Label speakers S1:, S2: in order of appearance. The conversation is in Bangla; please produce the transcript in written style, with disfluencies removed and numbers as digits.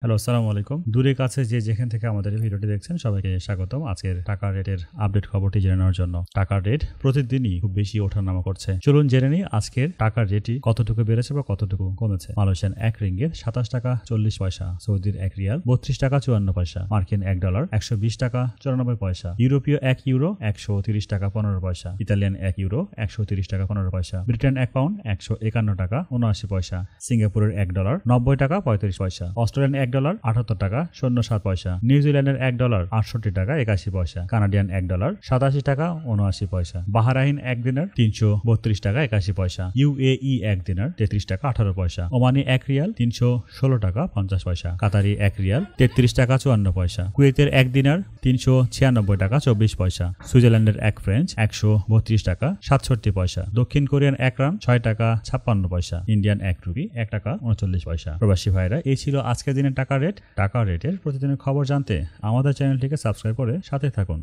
S1: হ্যালো, আসসালামু আলাইকুম। দূরে কাছে যে যেখান থেকে আমাদের এই ভিডিওটি দেখছেন সবাইকে স্বাগতম। আজকের টাকার রেটের আপডেট খবরটি জেনে নেওয়ার জন্য। টাকার রেট প্রতিদিনই খুব বেশি ওঠানামা করছে। চলুন জেনে নিই আজকের টাকার রেটটি কতটুকু বেড়েছে বা কতটুকু কমেছে। মালয়েশিয়ান 1 রিঙ্গিত 27 টাকা 40 পয়সা, সৌদির 1 রিয়াল 32 টাকা 54 পয়সা, মার্কিন $1 120 টাকা 94 পয়সা, ইউরোপীয় 1 ইউরো 130 টাকা 15 পয়সা, ইতালিয়ান 1 ইউরো 130 টাকা 15 পয়সা, ব্রিটেন 1 পাউন্ড 151 টাকা 79 পয়সা, সিঙ্গাপুরের $1 90 টাকা 35 পয়সা, অস্ট্রেলিয়ান $1 78 টাকা 07 পয়সা, নিউজিল্যান্ডের $1 68 টাকা 81 পয়সা, কানাডিয়ান $1 87 টাকা 79 পয়সা, বাহরাইন 1 দিনার 332 টাকা 81 পয়সা, ইউএই 1 দিনার 33 টাকা 18 পয়সা, ওমানি 1 রিয়াল 316 টাকা 50 পয়সা, কাতারি 1 রিয়াল 33 টাকা 54 পয়সা, কুয়েতের 1 দিনার 396 টাকা 24 পয়সা, সুইজারল্যান্ডের 1 ফ্রেঞ্চ 132 টাকা 67 পয়সা, দক্ষিণ কোরিয়ান 1 রান 6 টাকা 56 পয়সা, ইন্ডিয়ান 1 রুপি 1 টাকা 39 পয়সা। প্রবাসী ভাইরা, এই ছিল আজকের দিনের টাকা রেট। টাকা রেটের প্রতিদিনের খবর জানতে আমাদের চ্যানেলটিকে সাবস্ক্রাইব করে সাথে থাকুন।